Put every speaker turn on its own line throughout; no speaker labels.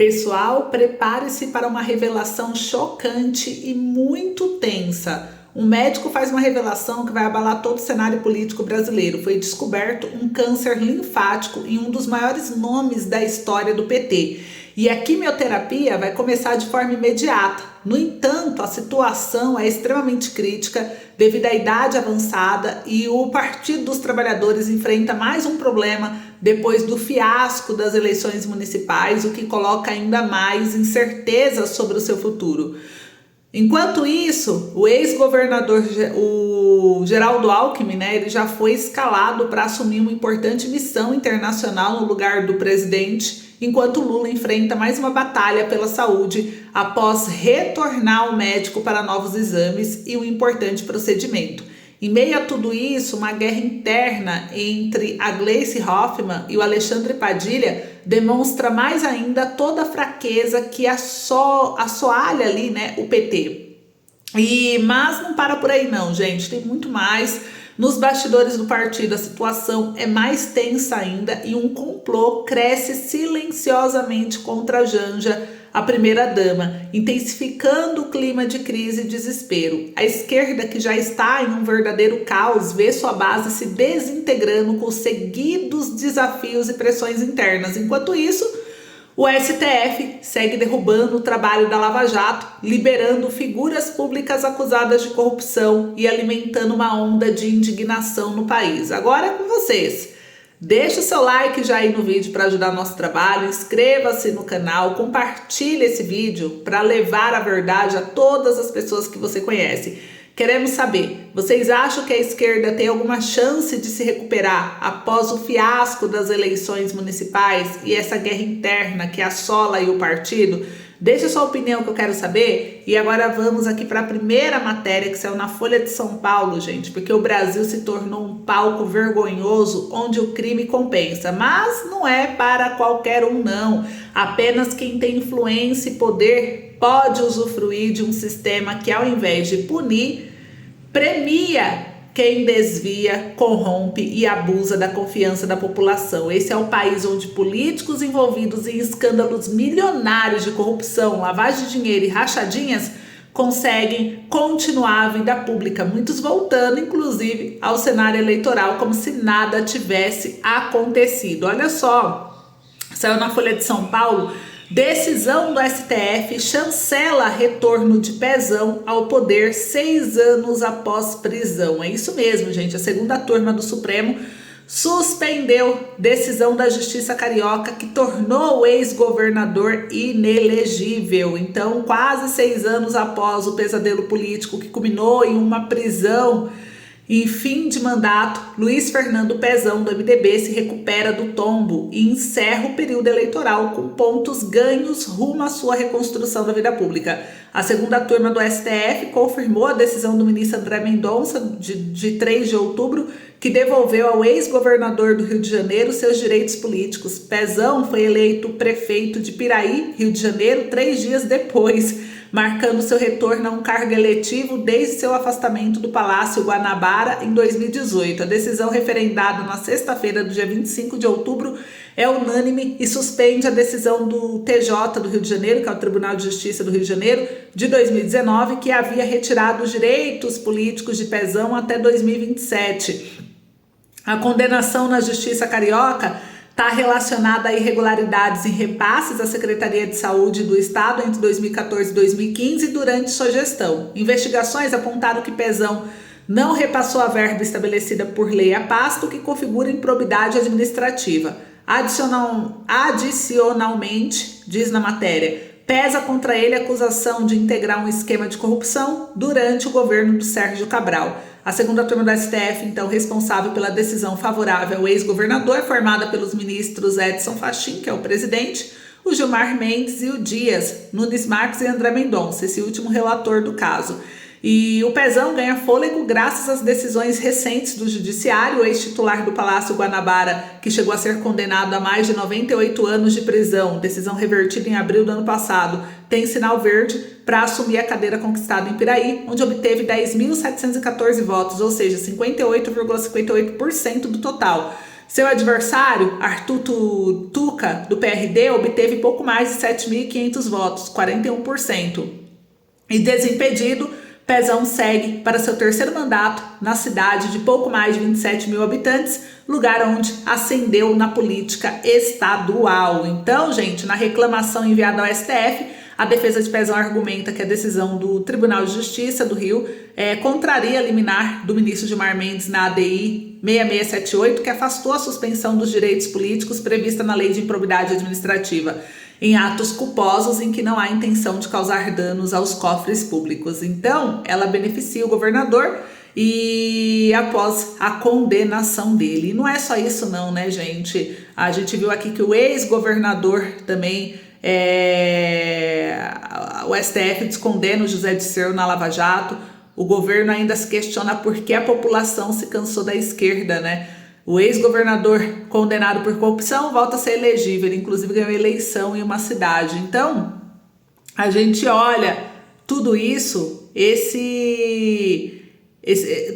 Pessoal, prepare-se para uma revelação chocante e muito tensa. Um médico faz uma revelação que vai abalar todo o cenário político brasileiro. Foi descoberto um câncer linfático em um dos maiores nomes da história do PT. E a quimioterapia vai começar de forma imediata. No entanto, a situação é extremamente crítica devido à idade avançada e o Partido dos Trabalhadores enfrenta mais um problema depois do fiasco das eleições municipais, o que coloca ainda mais incertezas sobre o seu futuro. Enquanto isso, o ex-governador, o Geraldo Alckmin, ele já foi escalado para assumir uma importante missão internacional no lugar do presidente, enquanto Lula enfrenta mais uma batalha pela saúde após retornar ao médico para novos exames e um importante procedimento. Em meio a tudo isso, uma guerra interna entre a Gleice Hoffmann e o Alexandre Padilha demonstra mais ainda toda a fraqueza que assoalha ali, o PT. Mas não para por aí não, gente, tem muito mais. Nos bastidores do partido, a situação é mais tensa ainda e um complô cresce silenciosamente contra a Janja, a primeira-dama, intensificando o clima de crise e desespero. A esquerda, que já está em um verdadeiro caos, vê sua base se desintegrando com seguidos desafios e pressões internas. Enquanto isso, o STF segue derrubando o trabalho da Lava Jato, liberando figuras públicas acusadas de corrupção e alimentando uma onda de indignação no país. Agora é com vocês. Deixa o seu like já aí no vídeo para ajudar nosso trabalho, inscreva-se no canal, compartilhe esse vídeo para levar a verdade a todas as pessoas que você conhece. Queremos saber, vocês acham que a esquerda tem alguma chance de se recuperar após o fiasco das eleições municipais e essa guerra interna que assola aí o partido? Deixa sua opinião que eu quero saber. E agora vamos aqui para a primeira matéria que saiu na Folha de São Paulo, gente, porque o Brasil se tornou um palco vergonhoso onde o crime compensa. Mas não é para qualquer um, não. Apenas quem tem influência e poder pode usufruir de um sistema que, ao invés de punir, premia quem desvia, corrompe e abusa da confiança da população. Esse é o país onde políticos envolvidos em escândalos milionários de corrupção, lavagem de dinheiro e rachadinhas conseguem continuar a vida pública, muitos voltando, inclusive, ao cenário eleitoral como se nada tivesse acontecido. Olha só, saiu na Folha de São Paulo. Decisão do STF chancela retorno de Pezão ao poder 6 anos após prisão. É isso mesmo, gente. A segunda turma do Supremo suspendeu decisão da Justiça Carioca que tornou o ex-governador inelegível. Então, quase 6 anos após o pesadelo político que culminou em uma prisão em fim de mandato, Luiz Fernando Pezão, do MDB, se recupera do tombo e encerra o período eleitoral com pontos ganhos rumo à sua reconstrução da vida pública. A segunda turma do STF confirmou a decisão do ministro André Mendonça, de 3 de outubro, que devolveu ao ex-governador do Rio de Janeiro seus direitos políticos. Pezão foi eleito prefeito de Piraí, Rio de Janeiro, 3 dias depois, marcando seu retorno a um cargo eletivo desde seu afastamento do Palácio Guanabara em 2018. A decisão referendada na sexta-feira do dia 25 de outubro é unânime e suspende a decisão do TJ do Rio de Janeiro, que é o Tribunal de Justiça do Rio de Janeiro, de 2019, que havia retirado os direitos políticos de Pezão até 2027. A condenação na Justiça Carioca está relacionada a irregularidades em repasses à Secretaria de Saúde do Estado entre 2014 e 2015 durante sua gestão. Investigações apontaram que Pezão não repassou a verba estabelecida por lei à pasta, o que configura improbidade administrativa. Adicionalmente, diz na matéria, pesa contra ele a acusação de integrar um esquema de corrupção durante o governo do Sérgio Cabral. A segunda turma do STF, então, responsável pela decisão favorável ao ex-governador, é formada pelos ministros Edson Fachin, que é o presidente, o Gilmar Mendes e o Dias, Nunes Marques e André Mendonça, esse último relator do caso. E o Pezão ganha fôlego graças às decisões recentes do judiciário. O ex-titular do Palácio Guanabara, que chegou a ser condenado a mais de 98 anos de prisão, decisão revertida em abril do ano passado, tem sinal verde para assumir a cadeira conquistada em Piraí, onde obteve 10.714 votos, ou seja, 58,58% do total. Seu adversário, Arthur Tuca, do PRD, obteve pouco mais de 7.500 votos, 41%. E Desimpedido, Pezão segue para seu terceiro mandato na cidade de pouco mais de 27 mil habitantes, lugar onde ascendeu na política estadual. Então, gente, na reclamação enviada ao STF, a defesa de Pezão argumenta que a decisão do Tribunal de Justiça do Rio contraria a liminar do ministro Gilmar Mendes na ADI 6678, que afastou a suspensão dos direitos políticos prevista na Lei de Improbidade Administrativa em atos culposos em que não há intenção de causar danos aos cofres públicos. Então, ela beneficia o governador e após a condenação dele. E não é só isso não, né, gente? A gente viu aqui que o ex-governador também, o STF descondena o José Dirceu na Lava Jato. O governo ainda se questiona por que a população se cansou da esquerda, né? O ex-governador condenado por corrupção volta a ser elegível, ele inclusive ganhou eleição em uma cidade. Então, a gente olha tudo isso,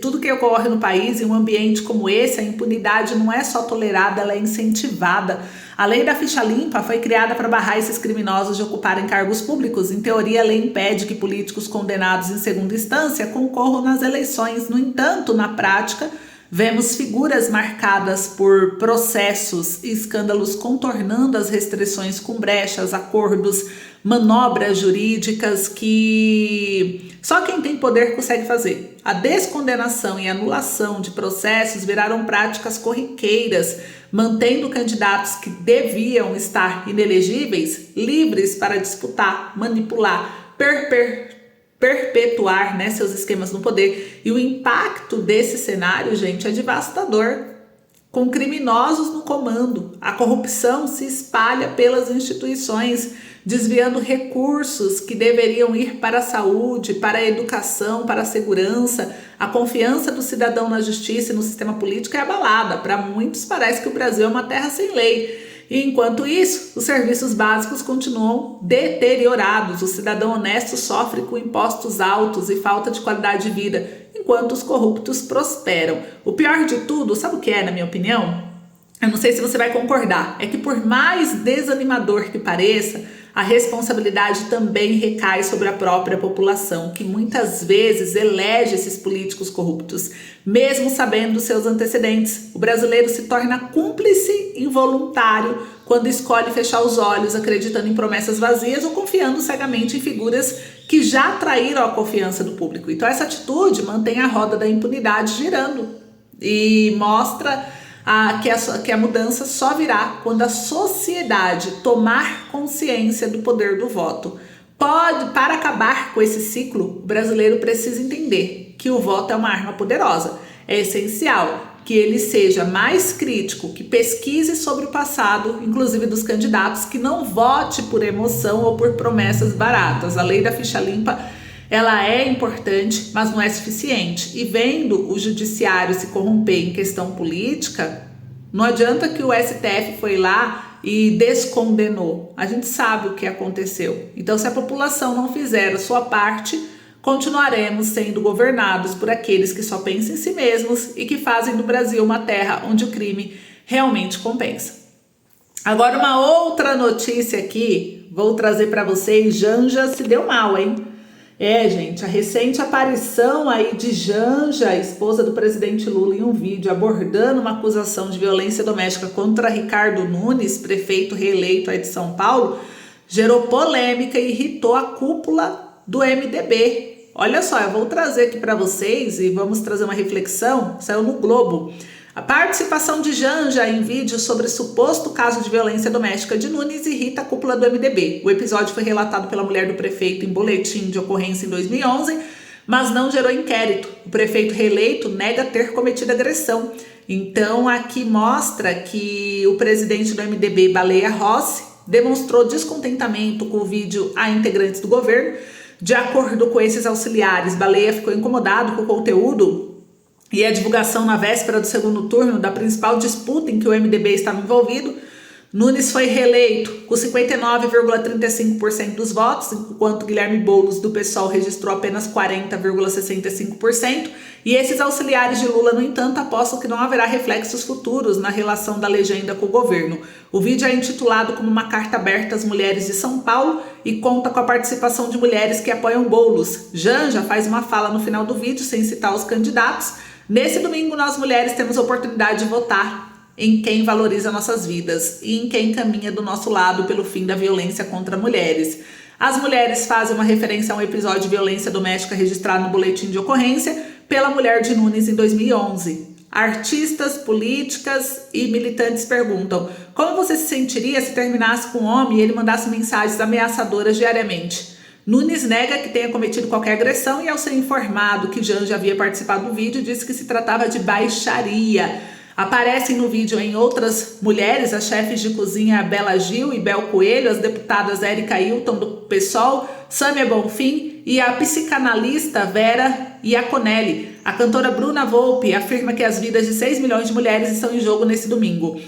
tudo que ocorre no país, em um ambiente como esse, a impunidade não é só tolerada, ela é incentivada. A lei da ficha limpa foi criada para barrar esses criminosos de ocuparem cargos públicos. Em teoria, a lei impede que políticos condenados em segunda instância concorram nas eleições. No entanto, na prática, vemos figuras marcadas por processos e escândalos contornando as restrições com brechas, acordos, manobras jurídicas que só quem tem poder consegue fazer. A descondenação e anulação de processos viraram práticas corriqueiras, mantendo candidatos que deviam estar inelegíveis livres para disputar, manipular, perpetuar, né, seus esquemas no poder. E o impacto desse cenário, gente, é devastador. Com criminosos no comando, a corrupção se espalha pelas instituições, desviando recursos que deveriam ir para a saúde, para a educação, para a segurança. A confiança do cidadão na justiça e no sistema político é abalada. Para muitos parece que o Brasil é uma terra sem lei. E enquanto isso, os serviços básicos continuam deteriorados. O cidadão honesto sofre com impostos altos e falta de qualidade de vida, enquanto os corruptos prosperam. O pior de tudo, sabe o que é, na minha opinião? Eu não sei se você vai concordar. É que por mais desanimador que pareça, a responsabilidade também recai sobre a própria população, que muitas vezes elege esses políticos corruptos, mesmo sabendo dos seus antecedentes. O brasileiro se torna cúmplice involuntário quando escolhe fechar os olhos, acreditando em promessas vazias ou confiando cegamente em figuras que já traíram a confiança do público. Então essa atitude mantém a roda da impunidade girando e mostra que a mudança só virá quando a sociedade tomar consciência do poder do voto. Para acabar com esse ciclo, o brasileiro precisa entender que o voto é uma arma poderosa. É essencial que ele seja mais crítico, que pesquise sobre o passado, inclusive dos candidatos, que não vote por emoção ou por promessas baratas. A lei da ficha limpa, ela é importante, mas não é suficiente. E vendo o judiciário se corromper em questão política, não adianta que o STF foi lá e descondenou. A gente sabe o que aconteceu. Então, se a população não fizer a sua parte, continuaremos sendo governados por aqueles que só pensam em si mesmos e que fazem do Brasil uma terra onde o crime realmente compensa. Agora, uma outra notícia aqui, vou trazer para vocês. Janja se deu mal, hein? Gente, a recente aparição aí de Janja, esposa do presidente Lula, em um vídeo abordando uma acusação de violência doméstica contra Ricardo Nunes, prefeito reeleito aí de São Paulo, gerou polêmica e irritou a cúpula do MDB. Olha só, eu vou trazer aqui para vocês e vamos trazer uma reflexão, saiu no Globo. A participação de Janja em vídeo sobre suposto caso de violência doméstica de Nunes irrita a cúpula do MDB. O episódio foi relatado pela mulher do prefeito em boletim de ocorrência em 2011, mas não gerou inquérito. O prefeito reeleito nega ter cometido agressão. Então aqui mostra que o presidente do MDB, Baleia Rossi, demonstrou descontentamento com o vídeo a integrantes do governo. De acordo com esses auxiliares, Baleia ficou incomodado com o conteúdo e a divulgação na véspera do segundo turno da principal disputa em que o MDB estava envolvido. Nunes foi reeleito com 59,35% dos votos, enquanto Guilherme Boulos, do PSOL, registrou apenas 40,65%. E esses auxiliares de Lula, no entanto, apostam que não haverá reflexos futuros na relação da legenda com o governo. O vídeo é intitulado como uma carta aberta às mulheres de São Paulo e conta com a participação de mulheres que apoiam Boulos. Janja faz uma fala no final do vídeo, sem citar os candidatos. Nesse domingo, nós mulheres temos a oportunidade de votar em quem valoriza nossas vidas e em quem caminha do nosso lado pelo fim da violência contra mulheres. As mulheres fazem uma referência a um episódio de violência doméstica registrado no boletim de ocorrência pela mulher de Nunes em 2011. Artistas, políticas e militantes perguntam: como você se sentiria se terminasse com um homem e ele mandasse mensagens ameaçadoras diariamente? Nunes nega que tenha cometido qualquer agressão e, ao ser informado que Janja havia participado do vídeo, disse que se tratava de baixaria. Aparecem no vídeo em outras mulheres, as chefes de cozinha Bela Gil e Bel Coelho, as deputadas Érica Hilton do PSOL, Sâmia Bonfim e a psicanalista Vera Iaconelli. A cantora Bruna Volpi afirma que as vidas de 6 milhões de mulheres estão em jogo nesse domingo.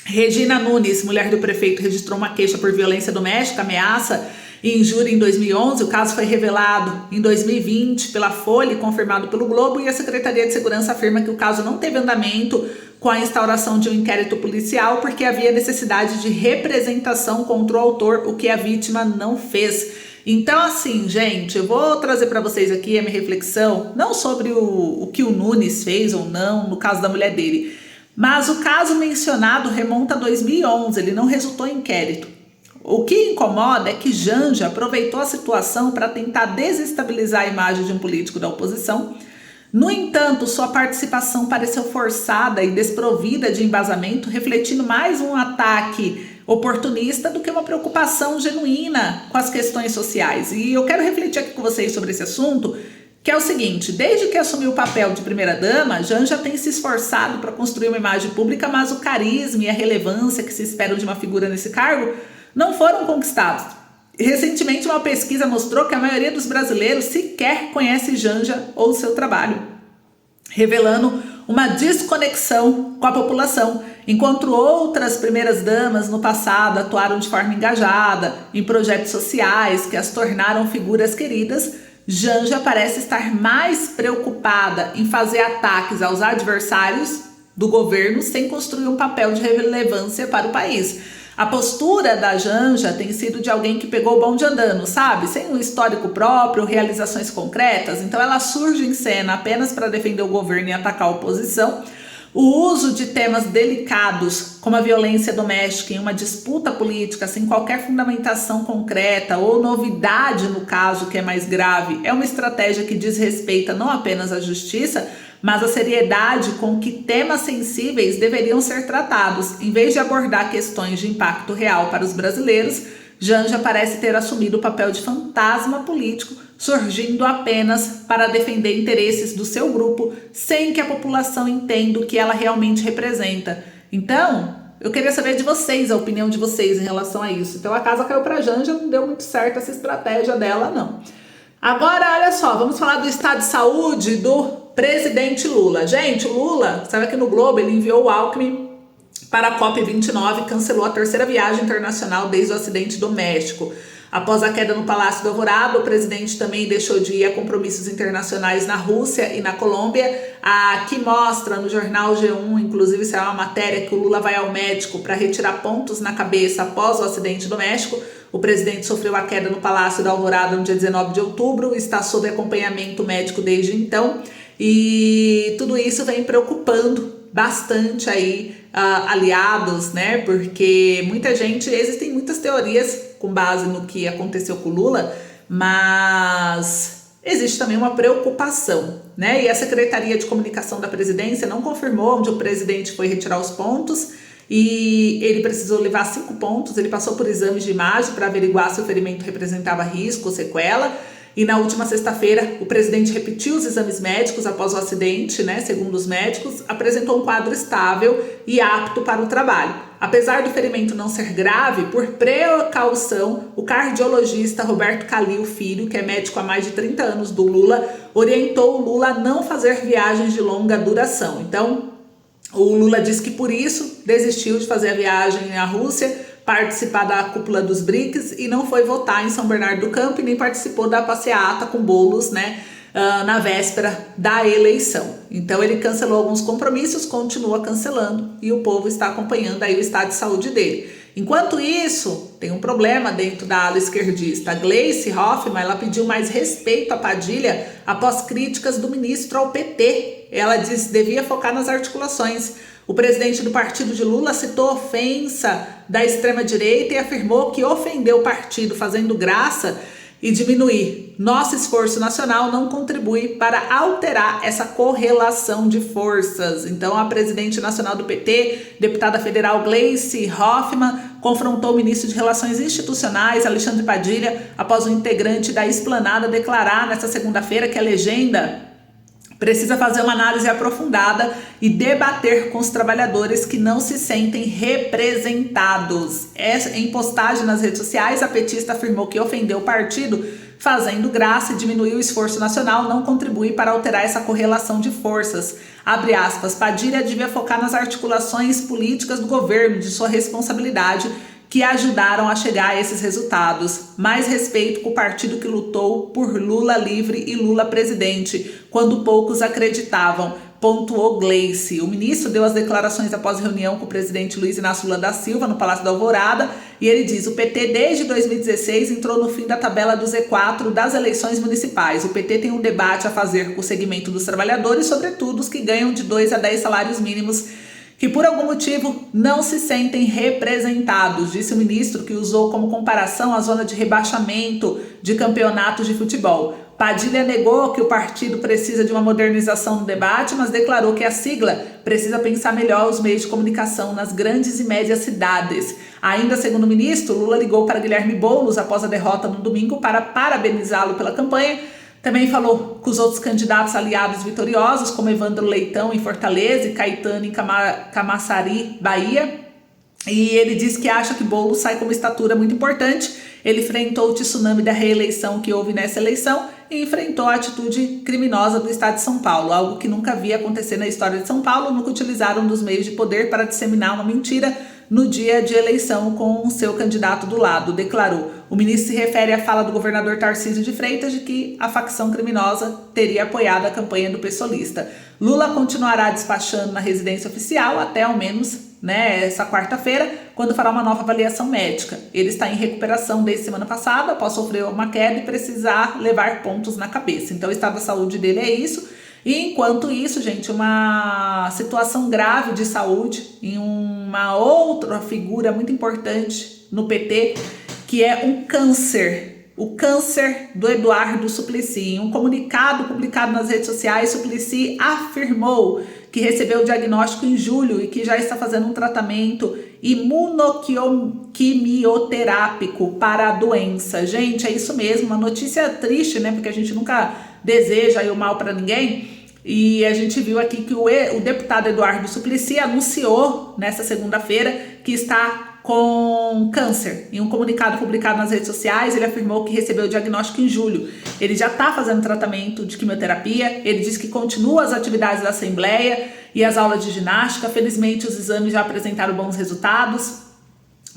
Regina Nunes, mulher do prefeito, registrou uma queixa por violência doméstica, ameaça e injúria em 2011. O caso foi revelado em 2020 pela Folha e confirmado pelo Globo, e a Secretaria de Segurança afirma que o caso não teve andamento com a instauração de um inquérito policial porque havia necessidade de representação contra o autor, o que a vítima não fez. Então, assim, gente, eu vou trazer para vocês aqui a minha reflexão, não sobre o que o Nunes fez ou não, no caso da mulher dele, mas o caso mencionado remonta a 2011, ele não resultou em inquérito. O que incomoda é que Janja aproveitou a situação para tentar desestabilizar a imagem de um político da oposição. No entanto, sua participação pareceu forçada e desprovida de embasamento, refletindo mais um ataque oportunista do que uma preocupação genuína com as questões sociais. E eu quero refletir aqui com vocês sobre esse assunto, que é o seguinte: desde que assumiu o papel de primeira-dama, Janja tem se esforçado para construir uma imagem pública, mas o carisma e a relevância que se esperam de uma figura nesse cargo não foram conquistados. Recentemente, uma pesquisa mostrou que a maioria dos brasileiros sequer conhece Janja ou seu trabalho, revelando uma desconexão com a população. Enquanto outras primeiras-damas no passado atuaram de forma engajada em projetos sociais que as tornaram figuras queridas, Janja parece estar mais preocupada em fazer ataques aos adversários do governo sem construir um papel de relevância para o país. A postura da Janja tem sido de alguém que pegou o bonde andando, sabe? Sem um histórico próprio, realizações concretas. Então ela surge em cena apenas para defender o governo e atacar a oposição. O uso de temas delicados, como a violência doméstica, em uma disputa política, sem qualquer fundamentação concreta ou novidade no caso, que é mais grave, é uma estratégia que desrespeita não apenas a justiça, mas a seriedade com que temas sensíveis deveriam ser tratados. Em vez de abordar questões de impacto real para os brasileiros, Janja parece ter assumido o papel de fantasma político, surgindo apenas para defender interesses do seu grupo, sem que a população entenda o que ela realmente representa. Então, eu queria saber de vocês, a opinião de vocês em relação a isso. Então a casa caiu para Janja, não deu muito certo essa estratégia dela, não. Agora, olha só, vamos falar do estado de saúde do presidente Lula. Gente, o Lula, sabe que no Globo ele enviou o Alckmin para a COP29 e cancelou a terceira viagem internacional desde o acidente do México. Após a queda no Palácio do Alvorada, o presidente também deixou de ir a compromissos internacionais na Rússia e na Colômbia. Aqui mostra no jornal G1, inclusive isso é uma matéria, que o Lula vai ao médico para retirar pontos na cabeça após o acidente do México. O presidente sofreu a queda no Palácio do Alvorada no dia 19 de outubro, está sob acompanhamento médico desde então. E tudo isso vem preocupando bastante aí aliados, né? Porque existem muitas teorias com base no que aconteceu com o Lula, mas existe também uma preocupação, né? E a Secretaria de Comunicação da Presidência não confirmou onde o presidente foi retirar os pontos, e ele precisou levar 5 pontos. Ele passou por exames de imagem para averiguar se o ferimento representava risco ou sequela. E na última sexta-feira, o presidente repetiu os exames médicos após o acidente, né? Segundo os médicos, apresentou um quadro estável e apto para o trabalho. Apesar do ferimento não ser grave, por precaução, o cardiologista Roberto Calil Filho, que é médico há mais de 30 anos do Lula, orientou o Lula a não fazer viagens de longa duração. Então, O Lula disse que por isso desistiu de fazer a viagem à Rússia, participar da cúpula dos BRICS e não foi votar em São Bernardo do Campo e nem participou da passeata com bolos, né, na véspera da eleição. Então ele cancelou alguns compromissos, continua cancelando e o povo está acompanhando aí o estado de saúde dele. Enquanto isso, tem um problema dentro da ala esquerdista. A Gleice Hoffmann, ela pediu mais respeito à Padilha após críticas do ministro ao PT. Ela disse que devia focar nas articulações. O presidente do partido de Lula citou ofensa da extrema-direita e afirmou que ofendeu o partido fazendo graça e diminuir. Nosso esforço nacional não contribui para alterar essa correlação de forças. Então, a presidente nacional do PT, deputada federal Gleice Hoffmann, confrontou o ministro de Relações Institucionais, Alexandre Padilha, após o integrante da Esplanada declarar nesta segunda-feira que a legenda precisa fazer uma análise aprofundada e debater com os trabalhadores que não se sentem representados. Em postagem nas redes sociais, a petista afirmou que ofendeu o partido fazendo graça e diminuir o esforço nacional não contribui para alterar essa correlação de forças. Abre aspas, Padilha devia focar nas articulações políticas do governo, de sua responsabilidade, que ajudaram a chegar a esses resultados. Mais respeito com o partido que lutou por Lula livre e Lula presidente, quando poucos acreditavam, pontuou Gleice. O ministro deu as declarações após reunião com o presidente Luiz Inácio Lula da Silva no Palácio da Alvorada e ele diz, o PT desde 2016 entrou no fim da tabela do Z4 das eleições municipais. O PT tem um debate a fazer com o segmento dos trabalhadores, sobretudo os que ganham de 2 a 10 salários mínimos, que por algum motivo não se sentem representados, disse o ministro, que usou como comparação a zona de rebaixamento de campeonatos de futebol. Padilha negou que o partido precisa de uma modernização no debate, mas declarou que a sigla precisa pensar melhor os meios de comunicação nas grandes e médias cidades. Ainda segundo o ministro, Lula ligou para Guilherme Boulos após a derrota no domingo para parabenizá-lo pela campanha. Também falou com os outros candidatos aliados vitoriosos, como Evandro Leitão em Fortaleza e Caetano em Camaçari, Bahia. E ele diz que acha que Boulos sai com uma estatura muito importante. Ele enfrentou o tsunami da reeleição que houve nessa eleição e enfrentou a atitude criminosa do estado de São Paulo, algo que nunca havia acontecer na história de São Paulo. Nunca utilizaram dos meios de poder para disseminar uma mentira no dia de eleição com o seu candidato do lado, declarou. O ministro se refere à fala do governador Tarcísio de Freitas de que a facção criminosa teria apoiado a campanha do pessoalista. Lula continuará despachando na residência oficial até ao menos essa quarta-feira, quando fará uma nova avaliação médica. Ele está em recuperação desde semana passada, após sofrer uma queda e precisar levar pontos na cabeça. Então o estado da saúde dele é isso. E enquanto isso, gente, uma situação grave de saúde em uma outra figura muito importante no PT, que é um câncer. O câncer do Eduardo Suplicy. Em um comunicado publicado nas redes sociais, Suplicy afirmou que recebeu o diagnóstico em julho e que já está fazendo um tratamento imunoquimioterápico para a doença. Gente, é isso mesmo, uma notícia triste, né? Porque a gente nunca deseja aí o mal para ninguém. E a gente viu aqui que o deputado Eduardo Suplicy anunciou nessa segunda-feira que está com câncer. Em um comunicado publicado nas redes sociais, ele afirmou que recebeu o diagnóstico em julho. Ele já está fazendo tratamento de quimioterapia, ele diz que continua as atividades da Assembleia e as aulas de ginástica. Felizmente, os exames já apresentaram bons resultados.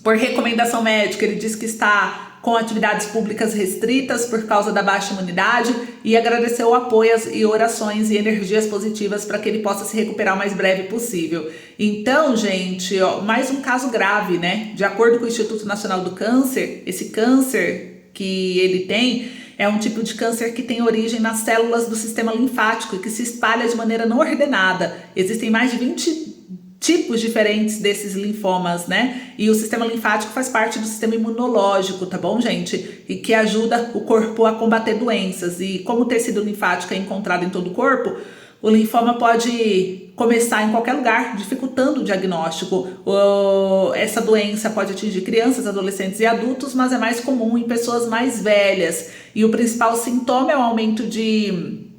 Por recomendação médica, ele diz que está com atividades públicas restritas por causa da baixa imunidade e agradeceu o apoio e orações e energias positivas para que ele possa se recuperar o mais breve possível. Então, gente, mais um caso grave, né? De acordo com o Instituto Nacional do Câncer, esse câncer que ele tem é um tipo de câncer que tem origem nas células do sistema linfático e que se espalha de maneira não ordenada. Existem mais de 20 tipos diferentes desses linfomas, né? E o sistema linfático faz parte do sistema imunológico, tá bom, gente? E que ajuda o corpo a combater doenças. E como o tecido linfático é encontrado em todo o corpo, o linfoma pode começar em qualquer lugar, dificultando o diagnóstico. Essa doença pode atingir crianças, adolescentes e adultos, mas é mais comum em pessoas mais velhas. E o principal sintoma é o aumento de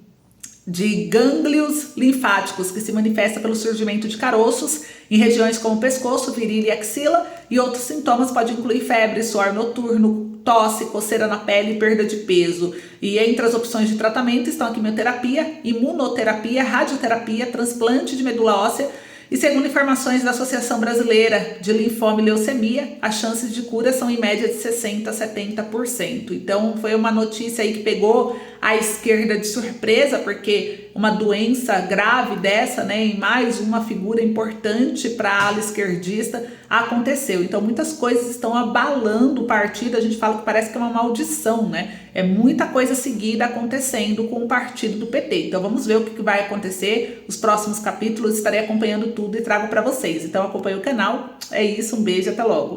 gânglios linfáticos, que se manifesta pelo surgimento de caroços em regiões como pescoço, virilha e axila, e outros sintomas podem incluir febre, suor noturno, tosse, coceira na pele e perda de peso. E entre as opções de tratamento estão a quimioterapia, imunoterapia, radioterapia, transplante de medula óssea E segundo informações da Associação Brasileira de Linfoma e Leucemia, as chances de cura são em média de 60% a 70%. Então foi uma notícia aí que pegou a esquerda de surpresa, porque uma doença grave dessa, né, em mais uma figura importante para a ala esquerdista aconteceu. Então muitas coisas estão abalando o partido, a gente fala que parece que é uma maldição, né? É muita coisa seguida acontecendo com o partido do PT. Então vamos ver o que vai acontecer. Os próximos capítulos estarei acompanhando tudo e trago para vocês. Então acompanhe o canal. É isso, um beijo, até logo.